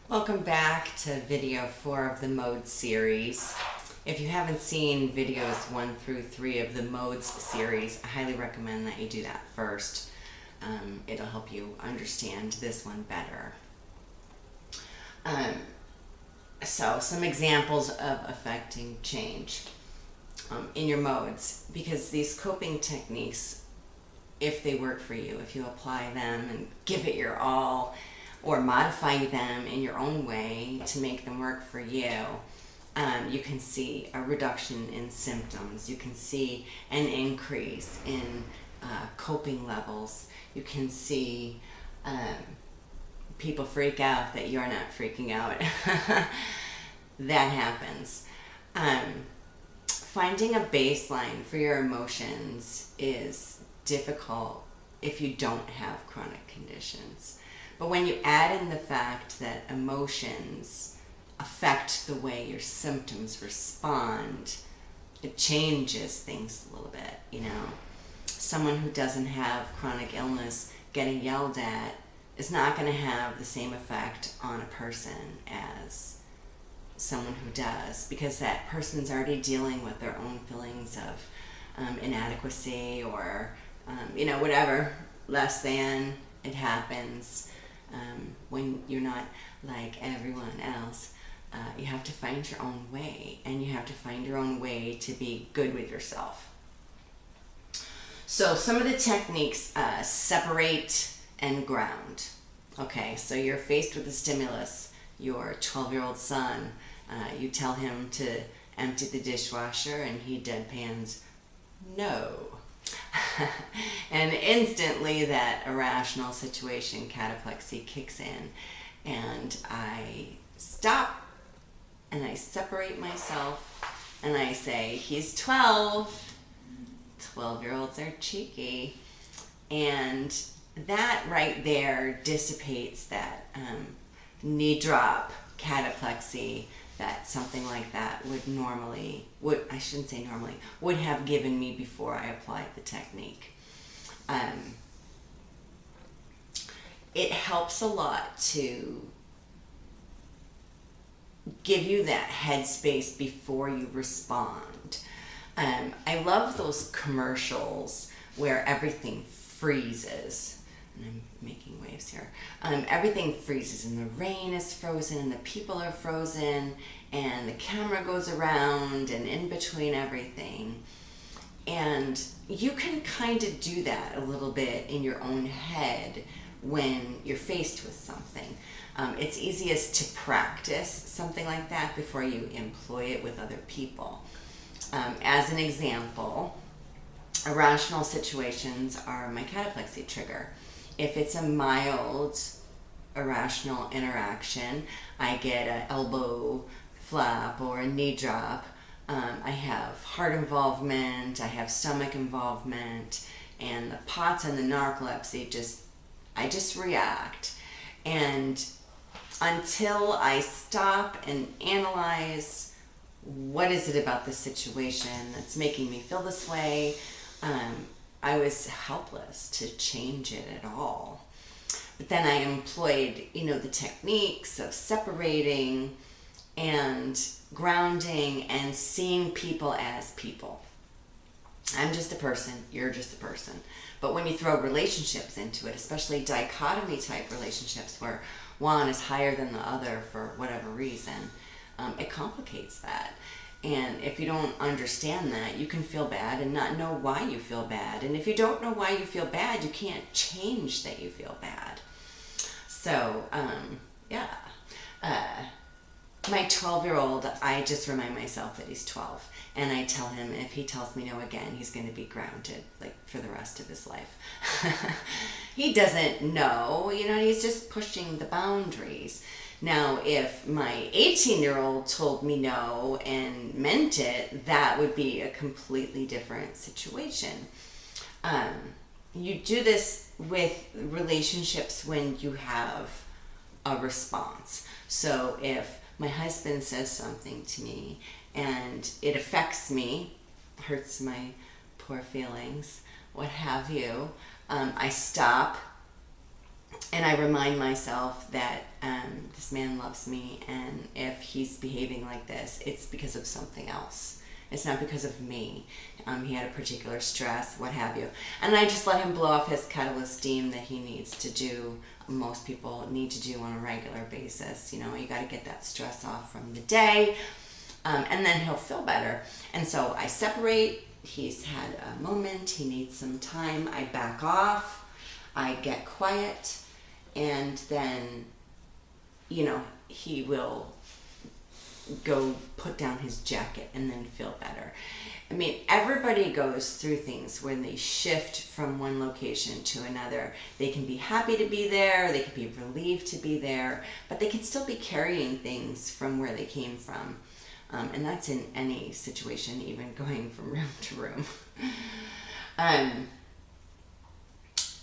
Welcome back to video 4 of the Mode series. If you haven't seen videos 1 through 3 of the Modes series, I highly recommend that you do that first. It'll help you understand this one better. So some examples of affecting change in your modes, because these coping techniques, if they work for you, if you apply them and give it your all, or modify them in your own way to make them work for you, you can see a reduction in symptoms. You can see an increase in coping levels. You can see people freak out that you're not freaking out. That happens. Finding a baseline for your emotions is difficult if you don't have chronic conditions. But when you add in the fact that emotions affect the way your symptoms respond, it changes things a little bit, you know. Someone who doesn't have chronic illness getting yelled at is not going to have the same effect on a person as someone who does, because that person's already dealing with their own feelings of inadequacy or, whatever, less than. It happens. When you're not like everyone else, you have to find your own way, and you have to find your own way to be good with yourself. So some of the techniques, separate and ground. Okay, so you're faced with a stimulus. Your 12-year-old son, you tell him to empty the dishwasher, and he deadpans, no. And instantly that irrational situation, cataplexy, kicks in, and I stop and I separate myself and I say, he's 12. 12-year-olds are cheeky. And that right there dissipates that knee drop cataplexy that something like that would have given me before I applied the technique. It helps a lot to give you that headspace before you respond. I love those commercials where everything freezes. And I'm making waves here. Everything freezes, and the rain is frozen, and the people are frozen, and the camera goes around and in between everything. And you can kind of do that a little bit in your own head when you're faced with something. It's easiest to practice something like that before you employ it with other people. As an example, irrational situations are my cataplexy trigger. If it's a mild irrational interaction, I get an elbow flap or a knee drop. I have heart involvement, I have stomach involvement, and the POTS and the narcolepsy, I just react. And until I stop and analyze what is it about this situation that's making me feel this way, I was helpless to change it at all. But then I employed, the techniques of separating and grounding and seeing people as people. I'm just a person, you're just a person. But when you throw relationships into it, especially dichotomy type relationships where one is higher than the other for whatever reason, it complicates that. And if you don't understand that, you can feel bad and not know why you feel bad. And if you don't know why you feel bad, you can't change that you feel bad. So, my 12-year-old, I just remind myself that he's 12. And I tell him if he tells me no again, he's going to be grounded, for the rest of his life. He doesn't know, he's just pushing the boundaries. Now, if my 18-year-old told me no and meant it, that would be a completely different situation. You do this with relationships when you have a response. So if my husband says something to me and it affects me, hurts my poor feelings, what have you, I stop And I remind myself that this man loves me, and if he's behaving like this, it's because of something else. It's not because of me. He had a particular stress, what have you. And I just let him blow off his kettle of steam that he needs to do, most people need to do on a regular basis. You know, you got to get that stress off from the day, and then he'll feel better. And so I separate. He's had a moment. He needs some time. I back off. I get quiet. And then, you know, he will go put down his jacket and then feel better. I mean, everybody goes through things when they shift from one location to another. They can be happy to be there, they can be relieved to be there, but they can still be carrying things from where they came from. And that's in any situation, even going from room to room.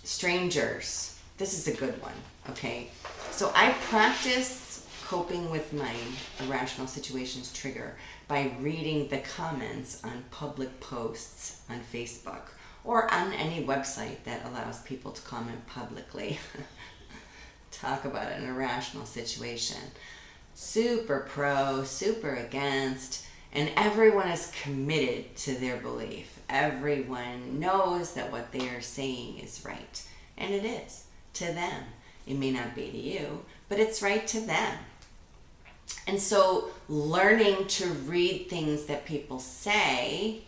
Strangers. This is a good one, okay? So I practice coping with my irrational situations trigger by reading the comments on public posts on Facebook or on any website that allows people to comment publicly. Talk about an irrational situation. Super pro, super against, and everyone is committed to their belief. Everyone knows that what they are saying is right, and it is. To them. It may not be to you, but it's right to them. And so learning to read things that people say,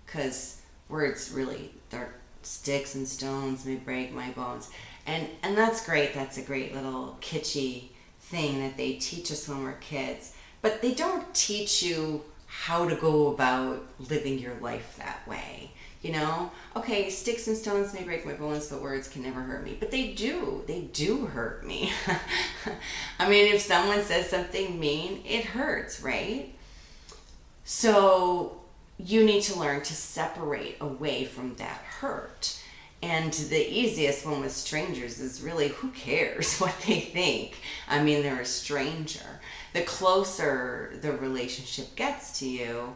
because words really, they're sticks and stones may break my bones. And that's great. That's a great little kitschy thing that they teach us when we're kids. But they don't teach you how to go about living your life that way. You know, okay, sticks and stones may break my bones, but words can never hurt me. But they do hurt me. I mean, if someone says something mean, it hurts, right? So you need to learn to separate away from that hurt. And the easiest one with strangers is really, who cares what they think? I mean, they're a stranger. The closer the relationship gets to you,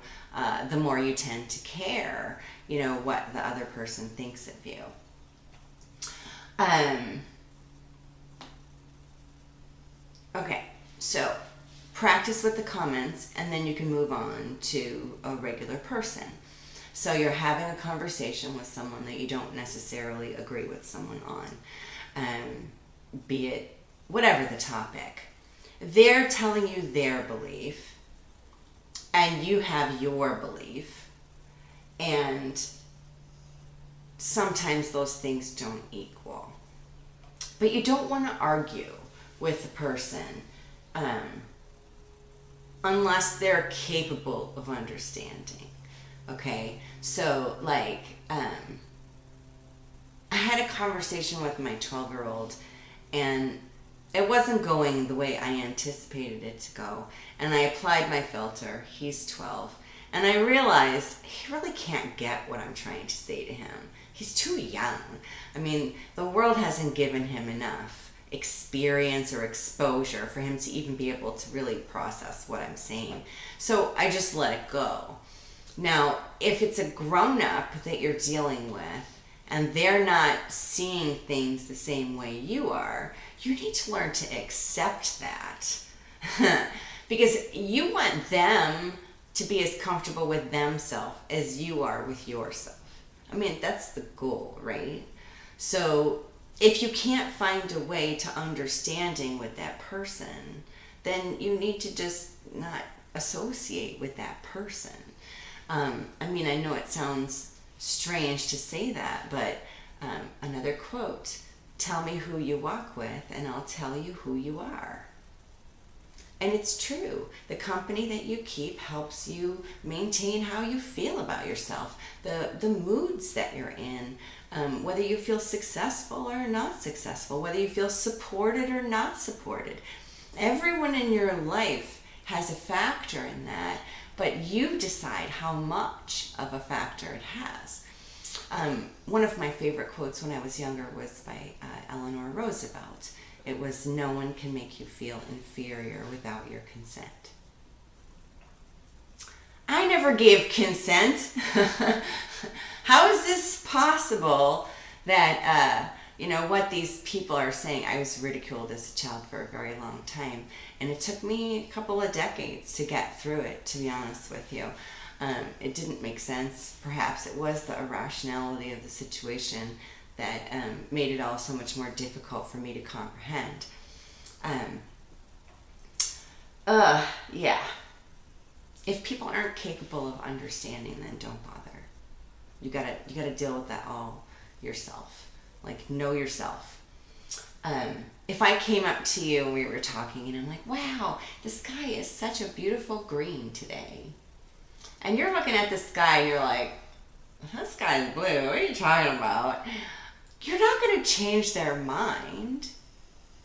the more you tend to care, you know, what the other person thinks of you. Okay, so practice with the comments, and then you can move on to a regular person. So you're having a conversation with someone that you don't necessarily agree with someone on, be it whatever the topic. They're telling you their belief, and you have your belief, and sometimes those things don't equal. But you don't want to argue with the person unless they're capable of understanding. Okay, so like I had a conversation with my 12-year-old, and it wasn't going the way I anticipated it to go. And I applied my filter. He's 12. And I realized he really can't get what I'm trying to say to him. He's too young. I mean, the world hasn't given him enough experience or exposure for him to even be able to really process what I'm saying. So I just let it go. Now, if it's a grown-up that you're dealing with, and they're not seeing things the same way you are, you need to learn to accept that. Because you want them to be as comfortable with themselves as you are with yourself. I mean, that's the goal, right? So if you can't find a way to understanding with that person, then you need to just not associate with that person. I mean, I know it sounds strange to say that, but another quote, tell me who you walk with and I'll tell you who you are. And it's true. The company that you keep helps you maintain how you feel about yourself, the moods that you're in, whether you feel successful or not successful, whether you feel supported or not supported. Everyone in your life has a factor in that, but you decide how much of a factor it has. One of my favorite quotes when I was younger was by Eleanor Roosevelt. It was, no one can make you feel inferior without your consent. I never gave consent. How is this possible that you know, what these people are saying. I was ridiculed as a child for a very long time, and it took me a couple of decades to get through it, to be honest with you. It didn't make sense. Perhaps it was the irrationality of the situation that made it all so much more difficult for me to comprehend. Yeah. If people aren't capable of understanding, then don't bother. You gotta deal with that all yourself. Like, know yourself. If I came up to you and we were talking and I'm like, wow, the sky is such a beautiful green today. And you're looking at the sky and you're like, that sky's blue. What are you talking about? You're not going to change their mind.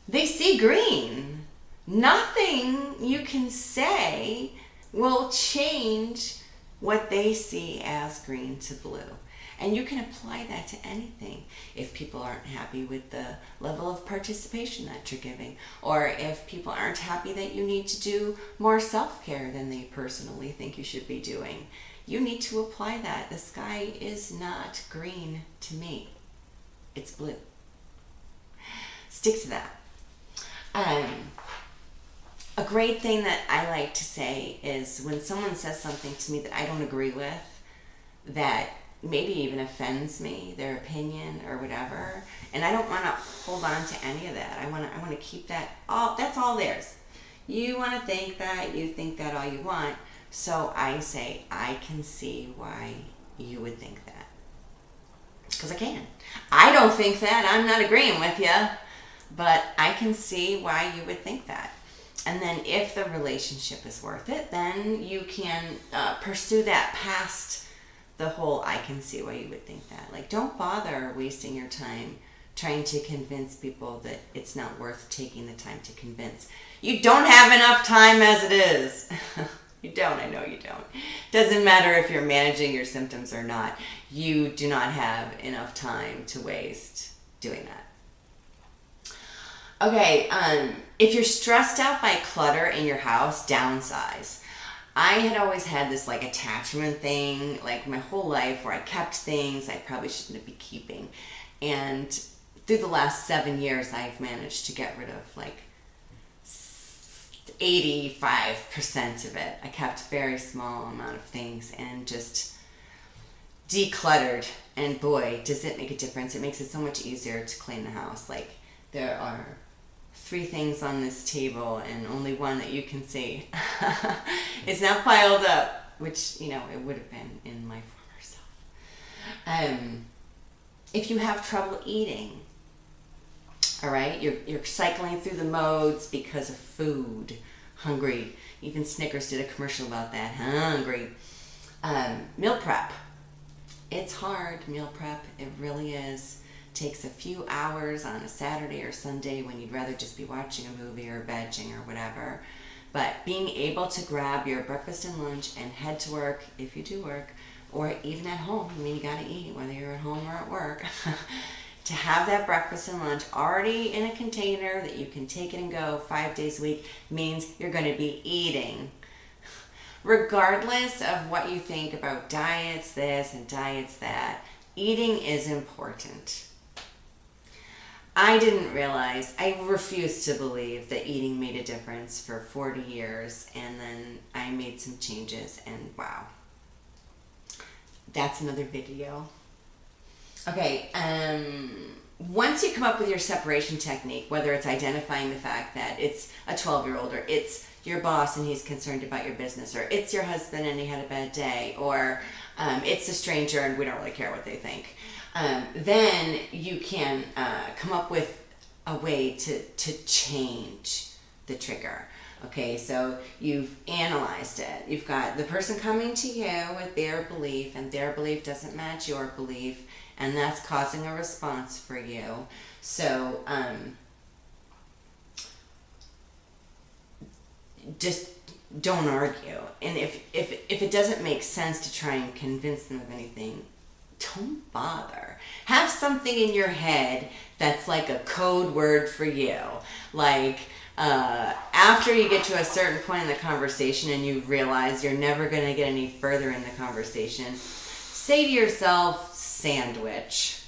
They see green. Nothing you can say will change what they see as green to blue. And you can apply that to anything. If people aren't happy with the level of participation that you're giving, or if people aren't happy that you need to do more self-care than they personally think you should be doing, you need to apply that. The sky is not green to me. It's blue. Stick to that. A great thing that I like to say is when someone says something to me that I don't agree with, that maybe even offends me, their opinion or whatever, and I don't want to hold on to any of that. I want to keep that all. That's all theirs. You want to think that, you think that all you want. So I say, I can see why you would think that, because I can. I don't think that. I'm not agreeing with you, but I can see why you would think that. And then if the relationship is worth it, then you can pursue that past the whole I can see why you would think that. Like, don't bother wasting your time trying to convince people that it's not worth taking the time to convince. You don't have enough time as it is. You don't. I know you don't. Doesn't matter if you're managing your symptoms or not. You do not have enough time to waste doing that. Okay, if you're stressed out by clutter in your house, downsize. I had always had this like attachment thing, like my whole life, where I kept things I probably shouldn't be keeping. And through the last 7 years, I've managed to get rid of like 85% of it. I kept a very small amount of things and just decluttered. And boy, does it make a difference. It makes it so much easier to clean the house. Like, there are 3 things on this table and only one that you can see. It's now piled up, which, you know, it would have been in my former self. If you have trouble eating, all right, you're cycling through the modes because of food, hungry. Even Snickers did a commercial about that, hungry. Meal prep. It's hard, meal prep. It really is. Takes a few hours on a Saturday or Sunday when you'd rather just be watching a movie or vegging or whatever. But being able to grab your breakfast and lunch and head to work, if you do work, or even at home, I mean, you gotta eat whether you're at home or at work, to have that breakfast and lunch already in a container that you can take it and go 5 days a week means you're gonna be eating. Regardless of what you think about diets this and diets that, eating is important. I didn't realize, I refused to believe that eating made a difference for 40 years, and then I made some changes, and wow. That's another video. Okay, once you come up with your separation technique, whether it's identifying the fact that it's a 12-year-old, or it's your boss and he's concerned about your business, or it's your husband and he had a bad day, or it's a stranger and we don't really care what they think, then you can come up with a way to change the trigger. Okay, so you've analyzed it. You've got the person coming to you with their belief, and their belief doesn't match your belief, and that's causing a response for you. So just don't argue. And if it doesn't make sense to try and convince them of anything, don't bother. Have something in your head that's like a code word for you. Like, after you get to a certain point in the conversation and you realize you're never going to get any further in the conversation, say to yourself, sandwich.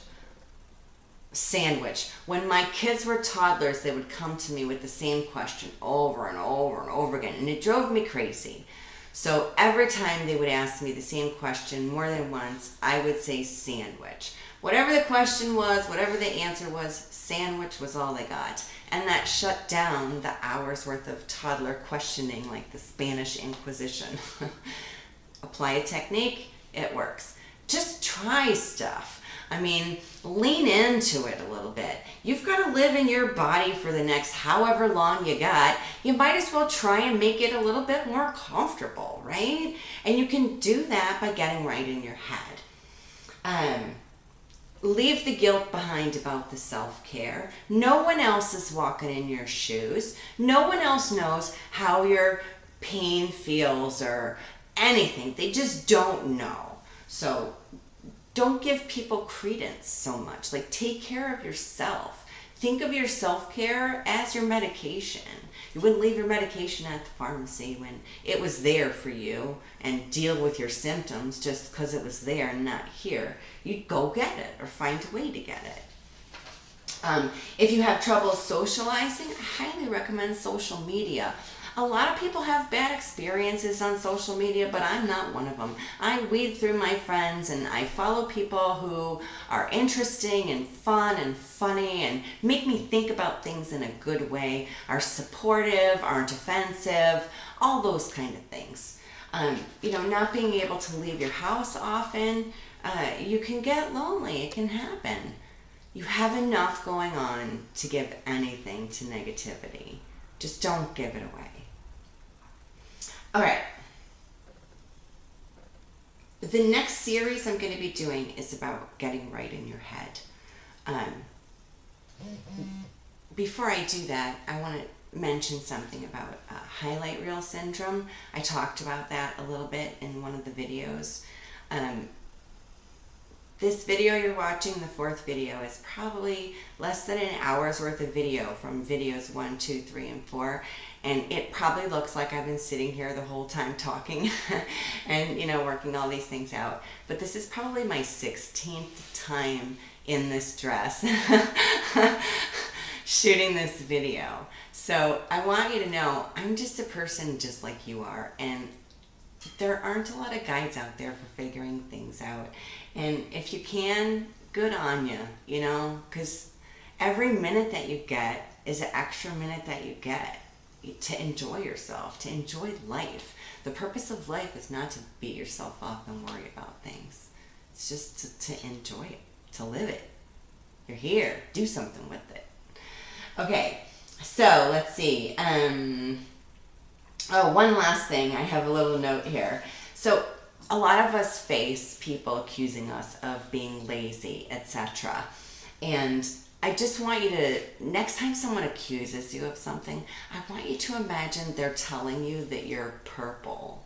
Sandwich. When my kids were toddlers, they would come to me with the same question over and over and over again, and it drove me crazy. So every time they would ask me the same question more than once, I would say sandwich. Whatever the question was, whatever the answer was, sandwich was all they got. And that shut down the hours worth of toddler questioning like the Spanish Inquisition. Apply a technique, it works. Just try stuff. I mean, lean into it a little bit. You've got to live in your body for the next however long you got. You might as well try and make it a little bit more comfortable, right? And you can do that by getting right in your head. Leave the guilt behind about the self-care. No one else is walking in your shoes. No one else knows how your pain feels or anything. They just don't know. So don't give people credence so much. Like, take care of yourself. Think of your self-care as your medication. You wouldn't leave your medication at the pharmacy when it was there for you and deal with your symptoms just because it was there and not here. You'd go get it or find a way to get it. If you have trouble socializing, I highly recommend social media. A lot of people have bad experiences on social media, but I'm not one of them. I weed through my friends and I follow people who are interesting and fun and funny and make me think about things in a good way, are supportive, aren't offensive, all those kind of things. Not being able to leave your house often, you can get lonely. It can happen. You have enough going on to give anything to negativity. Just don't give it away. All right. The next series I'm going to be doing is about getting right in your head. Before I do that, I want to mention something about highlight reel syndrome. I talked about that a little bit in one of the videos. This video you're watching, the fourth video, is probably less than an hour's worth of video from videos 1, 2, 3, and 4. And it probably looks like I've been sitting here the whole time talking and, working all these things out. But this is probably my 16th time in this dress shooting this video. So I want you to know I'm just a person just like you are. And there aren't a lot of guides out there for figuring things out. And if you can, good on you, because every minute that you get is an extra minute that you get to enjoy yourself, to enjoy life. The purpose of life is not to beat yourself up and worry about things. It's just to enjoy it, to live it. You're here, do something with it. Okay, so let's see. One last thing. I have a little note here. So a lot of us face people accusing us of being lazy, etc. And I just want you to, next time someone accuses you of something, I want you to imagine they're telling you that you're purple.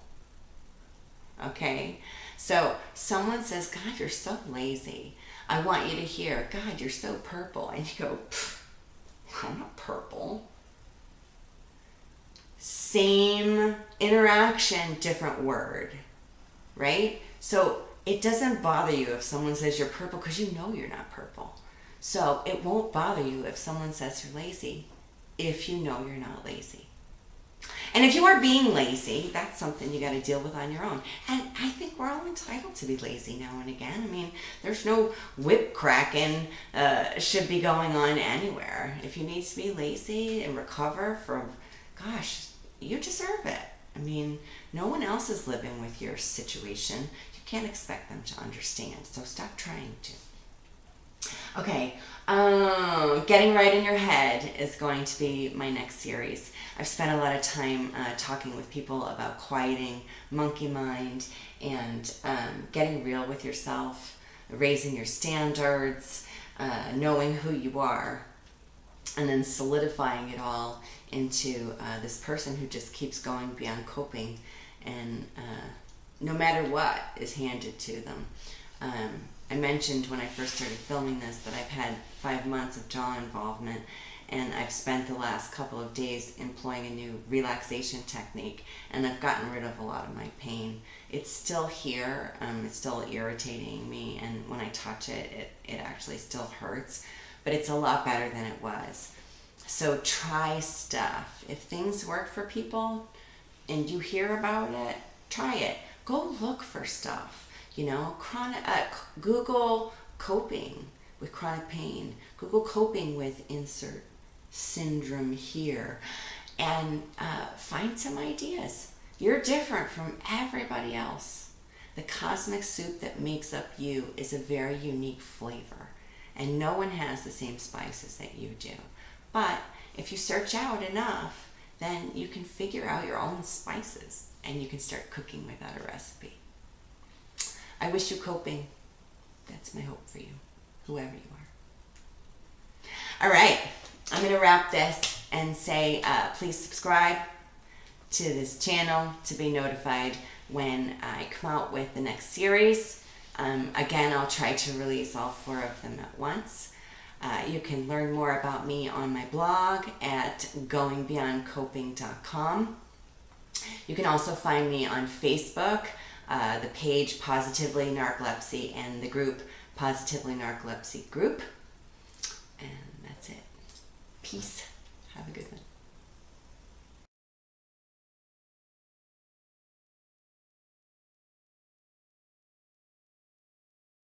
Okay? So someone says, God, you're so lazy. I want you to hear, God, you're so purple. And you go, I'm not purple. Same interaction, different word, right? So it doesn't bother you if someone says you're purple because you know you're not purple. So it won't bother you if someone says you're lazy if you know you're not lazy. And if you are being lazy, that's something you got to deal with on your own. And I think we're all entitled to be lazy now and again. I mean, there's no whip cracking should be going on anywhere. If you need to be lazy and recover from, gosh, you deserve it. I mean, no one else is living with your situation. You can't expect them to understand. So stop trying to. Okay, getting right in your head is going to be my next series. I've spent a lot of time talking with people about quieting monkey mind and getting real with yourself, raising your standards, knowing who you are, and then solidifying it all into this person who just keeps going beyond coping and no matter what is handed to them. I mentioned when I first started filming this that I've had 5 months of jaw involvement, and I've spent the last couple of days employing a new relaxation technique, and I've gotten rid of a lot of my pain. It's still here, it's still irritating me, and when I touch it, it actually still hurts, but it's a lot better than it was. So try stuff. If things work for people and you hear about it, try it. Go look for stuff. You know, Google coping with chronic pain. Google coping with insert syndrome here, and find some ideas. You're different from everybody else. The cosmic soup that makes up you is a very unique flavor, and no one has the same spices that you do. But if you search out enough, then you can figure out your own spices and you can start cooking without a recipe. I wish you coping. That's my hope for you, whoever you are. All right, I'm going to wrap this and say please subscribe to this channel to be notified when I come out with the next series. Again, I'll try to release all 4 of them at once. You can learn more about me on my blog at goingbeyondcoping.com. You can also find me on Facebook, the page Positively Narcolepsy and the group Positively Narcolepsy Group. And that's it. Peace. Have a good one.